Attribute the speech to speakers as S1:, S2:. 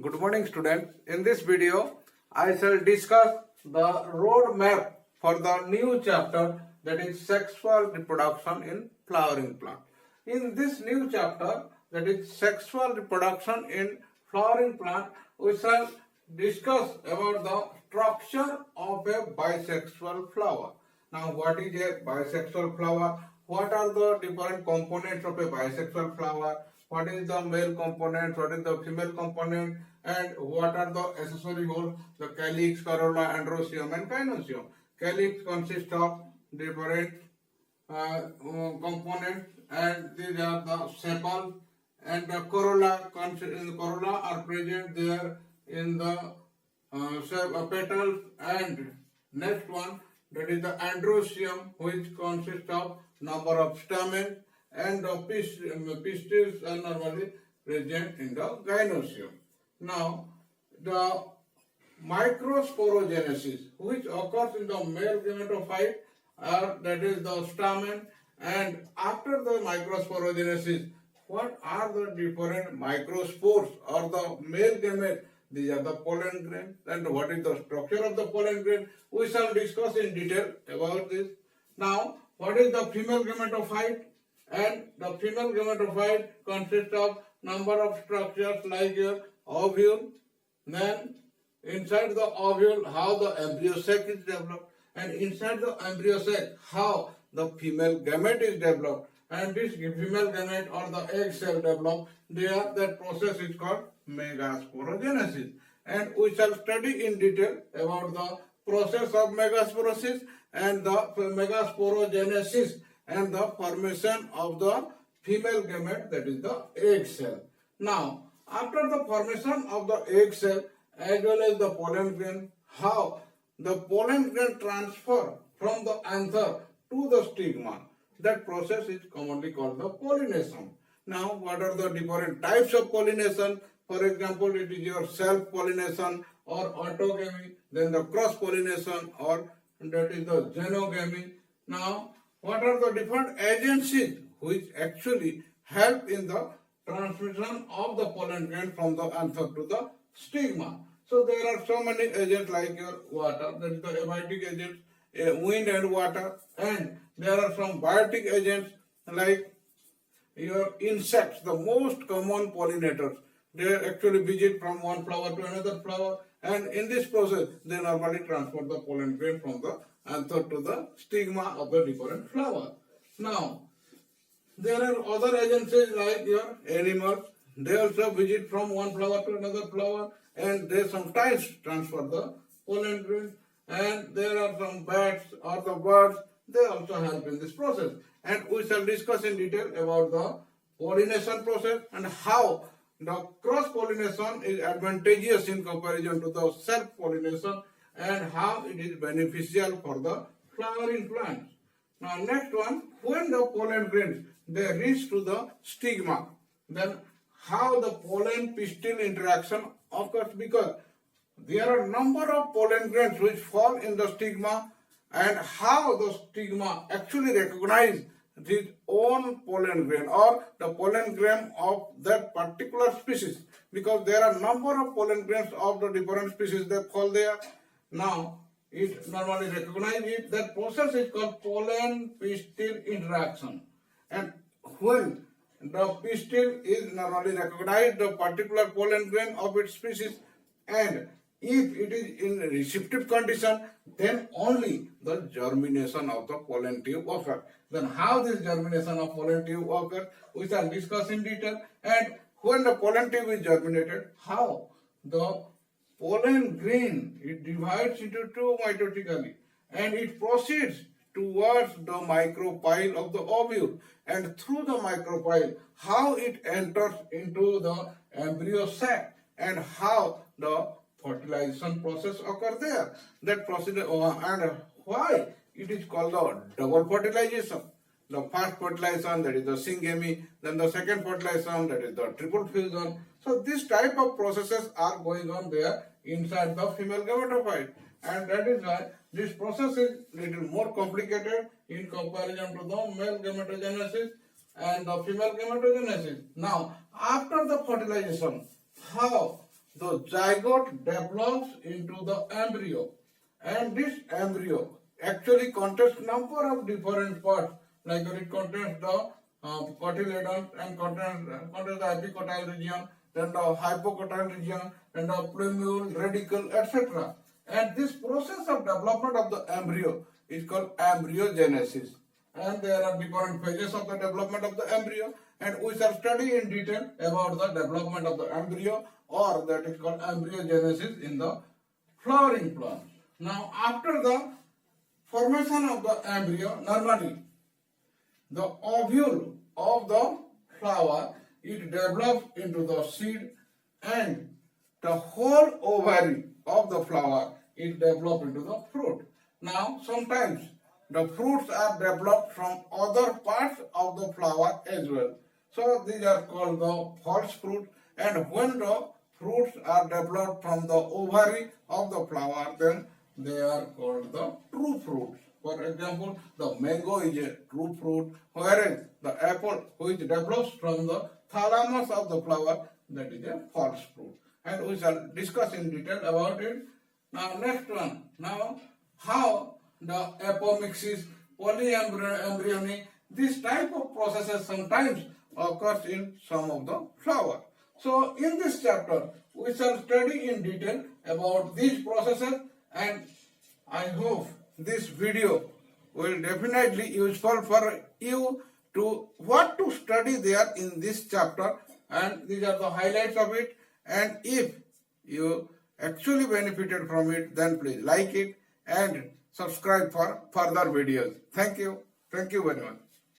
S1: Good morning, students. In this video, I shall discuss the roadmap for the new chapter, that is sexual reproduction in flowering plant. In this new chapter, that is sexual reproduction in flowering plant, we shall discuss about the structure of a bisexual flower. Now, what is a bisexual flower? What are the different components of a bisexual flower? What is the male component? What is the female component? And what are the accessory holes? The calyx, corolla, androecium, and gynoecium. Calyx consists of different components, and these are the sepals, and the corolla are present there in the petals. And next one, that is the androecium, which consists of number of stamens, and the pistils are normally present in the gynoecium. Now, the Microsphoreogenesis, which occurs in the male gametophyte, that is the stamen, and after the microsporogenesis, what are the different microspores or the male gamete? These are the pollen grains. And what is the structure of the pollen grain? We shall discuss in detail about this. Now, what is the female gametophyte? And the female gametophyte consists of number of structures like your ovule, then inside the ovule how the embryo sac is developed, and inside the embryo sac how the female gamete is developed, and this female gamete or the egg cell developed. There that process is called Megasporogenesis, and we shall study in detail about the process of megasporosis and the Megasporogenesis and the formation of the female gamete, that is the egg cell. Now, after the formation of the egg cell as well as the pollen grain, how the pollen grain transfer from the anther to the stigma, that process is commonly called the pollination. Now, what are the different types of pollination? For example, it is your self-pollination or autogamy, then the cross-pollination, or that is the xenogamy. Now, what are the different agencies which actually help in the transmission of the pollen grain from the anther to the stigma? So there are so many agents like your water, that is the abiotic agents, wind and water, and there are some biotic agents like your insects, the most common pollinators. They actually visit from one flower to another flower, and in this process they normally transport the pollen grain from the anther to the stigma of the different flower. Now, there are other agencies like your animals. They also visit from one flower to another flower, and they sometimes transfer the pollen grain. And there are some bats or the birds. They also help in this process. And we shall discuss in detail about the pollination process and how the cross-pollination is advantageous in comparison to the self-pollination, and how it is beneficial for the flowering plants. Now, next one, when the pollen grains they reach to the stigma, then how the pollen pistil interaction occurs, because there are number of pollen grains which fall in the stigma, and how the stigma actually recognize its own pollen grain or the pollen grain of that particular species, because there are number of pollen grains of the different species that fall there. Now, it normally recognizes it. That process is called pollen pistil interaction. And when the pistil is normally recognized the particular pollen grain of its species, and if it is in receptive condition, then only the germination of the pollen tube occurs. Then how this germination of pollen tube occurs, we shall discuss in detail. And when the pollen tube is germinated, how the pollen grain, it divides into two mitotically, and it proceeds towards the micropyle of the ovule, and through the micropyle, how it enters into the embryo sac, and how the fertilization process occurs there. That process, and why it is called the double fertilization. The first fertilization, that is the syngamy, then the second fertilization, that is the triple fusion. So this type of processes are going on there inside the female gametophyte, and that is why this process is little more complicated in comparison to the male gametogenesis and the female gametogenesis. Now, after the fertilization, how the zygote develops into the embryo, and this embryo actually contains number of different parts, like it contains the cotyledon and contains the epicotyle region, then the hypocotyle region, and the plumule, radicle, etc. And this process of development of the embryo is called embryogenesis. And there are different phases of the development of the embryo, and we shall study in detail about the development of the embryo, or that is called embryogenesis in the flowering plant. Now, after the formation of the embryo, normally the ovule of the flower, it develops into the seed, and the whole ovary of the flower, it develops into the fruit. Now, sometimes the fruits are developed from other parts of the flower as well. So these are called the false fruit, and when the fruits are developed from the ovary of the flower, then they are called the true fruits. For example, the mango is a true fruit, whereas the apple, which develops from the thalamus of the flower, that is a false fruit. And we shall discuss in detail about it. Now, next one. Now, how the apomixis, polyembryony, this type of processes sometimes occurs in some of the flower. So, in this chapter, we shall study in detail about these processes, and I hope this video will definitely useful for you to what to study there in this chapter, and these are the highlights of it. And if you actually benefited from it, then please like it and subscribe for further videos. Thank you. Thank you very much.